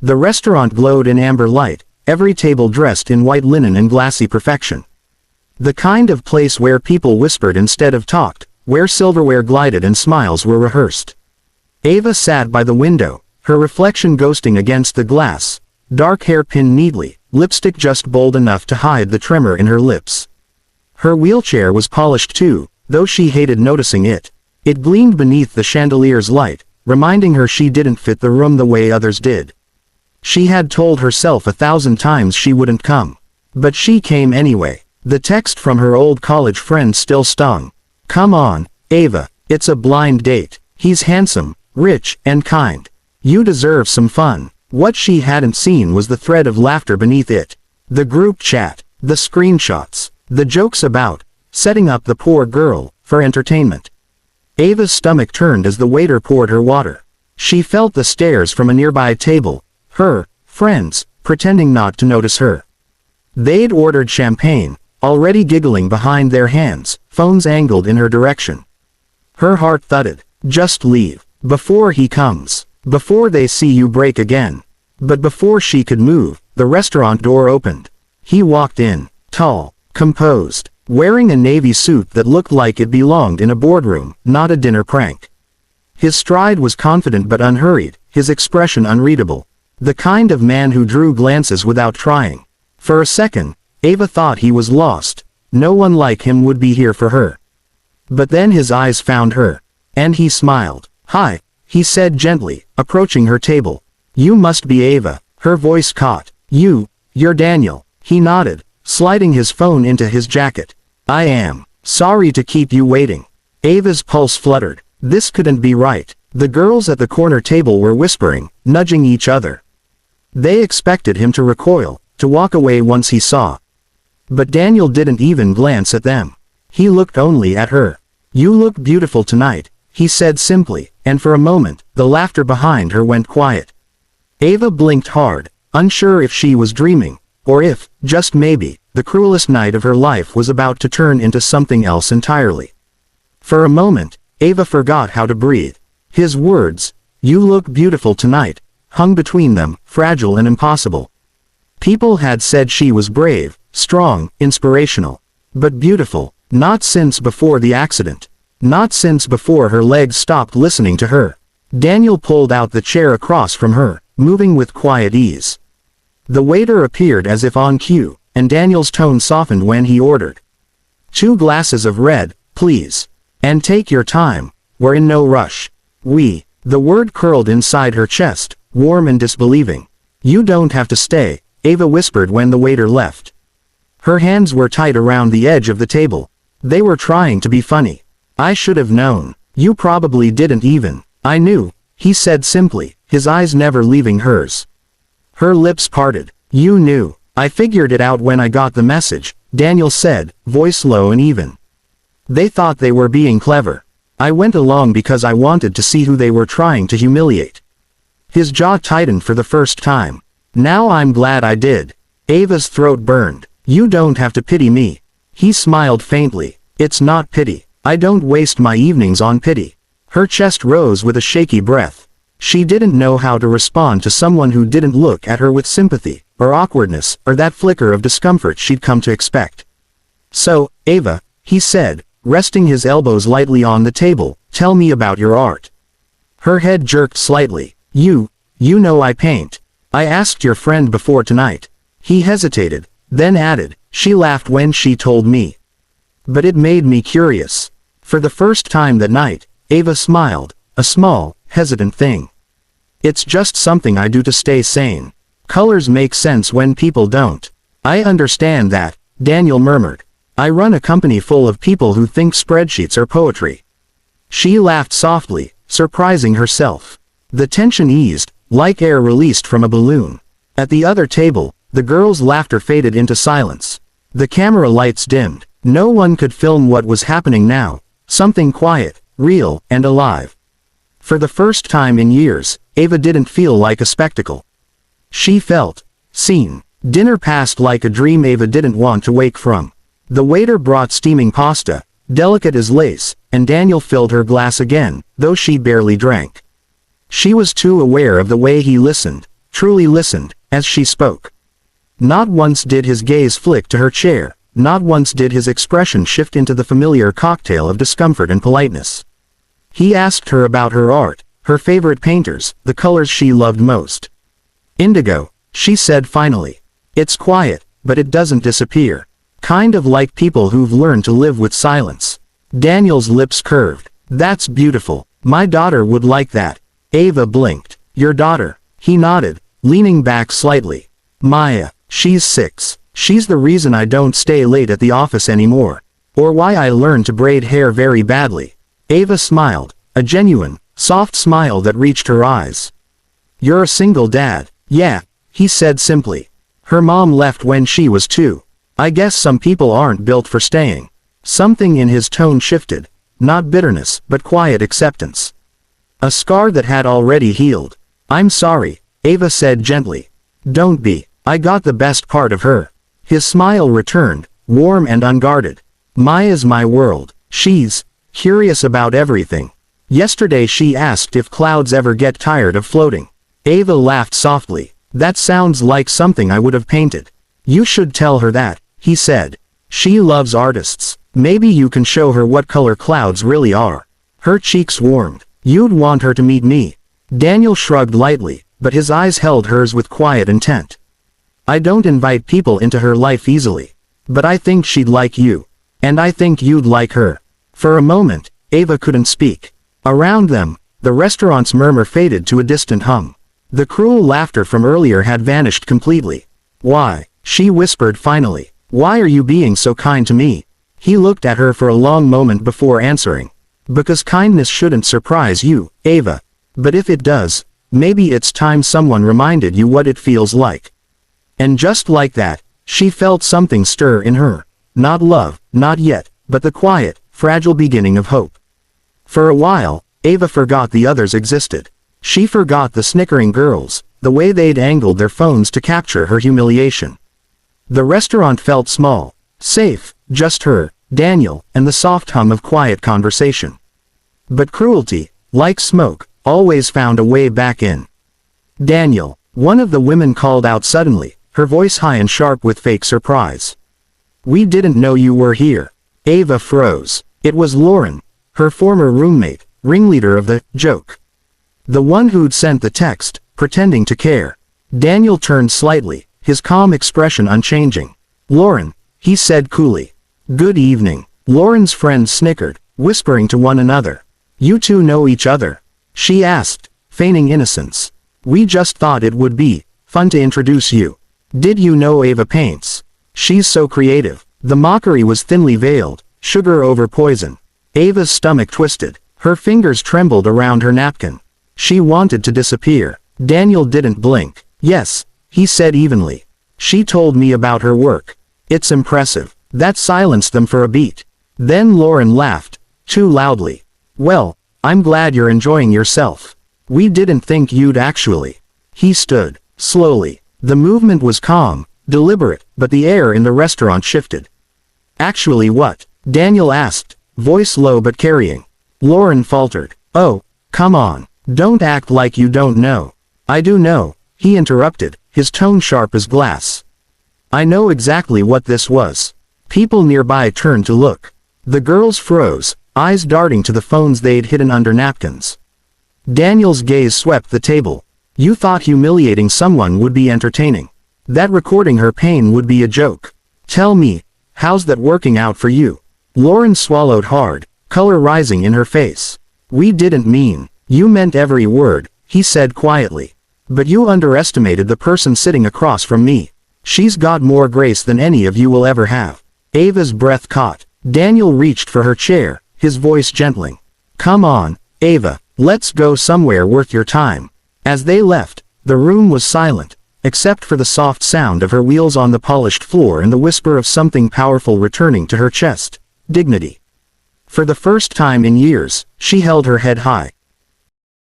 The restaurant glowed in amber light, every table dressed in white linen and glassy perfection. The kind of place where people whispered instead of talked, where silverware glided and smiles were rehearsed. Ava sat by the window, her reflection ghosting against the glass, dark hair pinned neatly, lipstick just bold enough to hide the tremor in her lips. Her wheelchair was polished too, though she hated noticing it. It gleamed beneath the chandelier's light, reminding her she didn't fit the room the way others did. She had told herself 1,000 times she wouldn't come. But she came anyway. The text from her old college friend still stung. "Come on, Ava, it's a blind date. He's handsome, rich, and kind. You deserve some fun." What she hadn't seen was the thread of laughter beneath it. The group chat, the screenshots, the jokes about setting up the poor girl for entertainment. Ava's stomach turned as the waiter poured her water. She felt the stares from a nearby table, her friends, pretending not to notice her. They'd ordered champagne, already giggling behind their hands, phones angled in her direction. Her heart thudded. Just leave. Before he comes. Before they see you break again. But before she could move, the restaurant door opened. He walked in, tall, composed, wearing a navy suit that looked like it belonged in a boardroom, not a dinner prank. His stride was confident but unhurried, his expression unreadable. The kind of man who drew glances without trying. For a second, Ava thought he was lost. No one like him would be here for her. But then his eyes found her. And he smiled. "Hi," he said gently, approaching her table. "You must be Ava." Her voice caught. You're Daniel." He nodded, sliding his phone into his jacket. "I am. Sorry to keep you waiting." Ava's pulse fluttered. This couldn't be right. The girls at the corner table were whispering, nudging each other. They expected him to recoil, to walk away once he saw. But Daniel didn't even glance at them. He looked only at her. "You look beautiful tonight," he said simply, and for a moment, the laughter behind her went quiet. Ava blinked hard, unsure if she was dreaming, or if, just maybe, the cruelest night of her life was about to turn into something else entirely. For a moment, Ava forgot how to breathe. His words, "You look beautiful tonight," hung between them, fragile and impossible. People had said she was brave, strong, inspirational. But beautiful, not since before the accident. Not since before her legs stopped listening to her. Daniel pulled out the chair across from her, moving with quiet ease. The waiter appeared as if on cue, and Daniel's tone softened when he ordered. "2 glasses of red, please. And take your time, we're in no rush." The word curled inside her chest, warm and disbelieving. "You don't have to stay," Ava whispered when the waiter left. Her hands were tight around the edge of the table. They were trying to be funny. "I should have known. You probably didn't even." "I knew," he said simply, his eyes never leaving hers. Her lips parted. "You knew." "I figured it out when I got the message," Daniel said, voice low and even. "They thought they were being clever. I went along because I wanted to see who they were trying to humiliate." His jaw tightened for the first time. "Now I'm glad I did." Ava's throat burned. "You don't have to pity me." He smiled faintly. "It's not pity. I don't waste my evenings on pity." Her chest rose with a shaky breath. She didn't know how to respond to someone who didn't look at her with sympathy, or awkwardness, or that flicker of discomfort she'd come to expect. "So, Ava," he said, resting his elbows lightly on the table, "tell me about your art." Her head jerked slightly. You know I paint. I asked your friend before tonight." He hesitated, then added, "She laughed when she told me. But it made me curious." For the first time that night, Ava smiled, a small, hesitant thing. "It's just something I do to stay sane. Colors make sense when people don't." "I understand that," Daniel murmured. "I run a company full of people who think spreadsheets are poetry." She laughed softly, surprising herself. The tension eased, like air released from a balloon. At the other table, the girls' laughter faded into silence. The camera lights dimmed. No one could film what was happening now, something quiet, real, and alive. For the first time in years, Ava didn't feel like a spectacle. She felt seen. Dinner passed like a dream Ava didn't want to wake from. The waiter brought steaming pasta, delicate as lace, and Daniel filled her glass again, though she barely drank. She was too aware of the way he listened, truly listened, as she spoke. Not once did his gaze flick to her chair, not once did his expression shift into the familiar cocktail of discomfort and politeness. He asked her about her art, her favorite painters, the colors she loved most. Indigo, she said finally. It's quiet, but it doesn't disappear. Kind of like people who've learned to live with silence. Daniel's lips curved. That's beautiful. My daughter would like that. Ava blinked. Your daughter? He nodded, leaning back slightly. Maya, she's 6. She's the reason I don't stay late at the office anymore. Or why I learned to braid hair very badly. Ava smiled, a genuine, soft smile that reached her eyes. You're a single dad. Yeah, he said simply. Her mom left when she was 2. I guess some people aren't built for staying. Something in his tone shifted. Not bitterness, but quiet acceptance. A scar that had already healed. I'm sorry, Ava said gently. Don't be. I got the best part of her. His smile returned, warm and unguarded. Maya's my world. She's curious about everything. Yesterday she asked if clouds ever get tired of floating. Ava laughed softly. That sounds like something I would have painted. You should tell her that, he said. She loves artists. Maybe you can show her what color clouds really are. Her cheeks warmed. You'd want her to meet me. Daniel shrugged lightly, but his eyes held hers with quiet intent. I don't invite people into her life easily. But I think she'd like you. And I think you'd like her. For a moment, Ava couldn't speak. Around them, the restaurant's murmur faded to a distant hum. The cruel laughter from earlier had vanished completely. Why? She whispered finally. Why are you being so kind to me? He looked at her for a long moment before answering. Because kindness shouldn't surprise you, Ava. But if it does, maybe it's time someone reminded you what it feels like. And just like that, she felt something stir in her. Not love, not yet, but the quiet, fragile beginning of hope. For a while, Ava forgot the others existed. She forgot the snickering girls, the way they'd angled their phones to capture her humiliation. The restaurant felt small, safe, just her, Daniel, and the soft hum of quiet conversation. But cruelty, like smoke, always found a way back in. Daniel, one of the women called out suddenly, her voice high and sharp with fake surprise. We didn't know you were here. Ava froze. It was Lauren, her former roommate, ringleader of the joke. The one who'd sent the text, pretending to care. Daniel turned slightly, his calm expression unchanging. Lauren, he said coolly. Good evening. Lauren's friends snickered, whispering to one another. You two know each other? She asked, feigning innocence. We just thought it would be fun to introduce you. Did you know Ava paints? She's so creative. The mockery was thinly veiled, sugar over poison. Ava's stomach twisted. Her fingers trembled around her napkin. She wanted to disappear. Daniel didn't blink. Yes, he said evenly. She told me about her work. It's impressive. That silenced them for a beat. Then Lauren laughed, too loudly. Well, I'm glad you're enjoying yourself. We didn't think you'd actually. He stood, slowly. The movement was calm, deliberate, but the air in the restaurant shifted. Actually what? Daniel asked, voice low but carrying. Lauren faltered. Oh, come on. Don't act like you don't know. I do know, he interrupted, his tone sharp as glass. I know exactly what this was. People nearby turned to look. The girls froze, eyes darting to the phones they'd hidden under napkins. Daniel's gaze swept the table. You thought humiliating someone would be entertaining. That recording her pain would be a joke. Tell me, how's that working out for you? Lauren swallowed hard, color rising in her face. We didn't mean. You meant every word, he said quietly. But you underestimated the person sitting across from me. She's got more grace than any of you will ever have. Ava's breath caught. Daniel reached for her chair, his voice gentling. Come on, Ava, let's go somewhere worth your time. As they left, the room was silent, except for the soft sound of her wheels on the polished floor and the whisper of something powerful returning to her chest. Dignity. For the first time in years, she held her head high.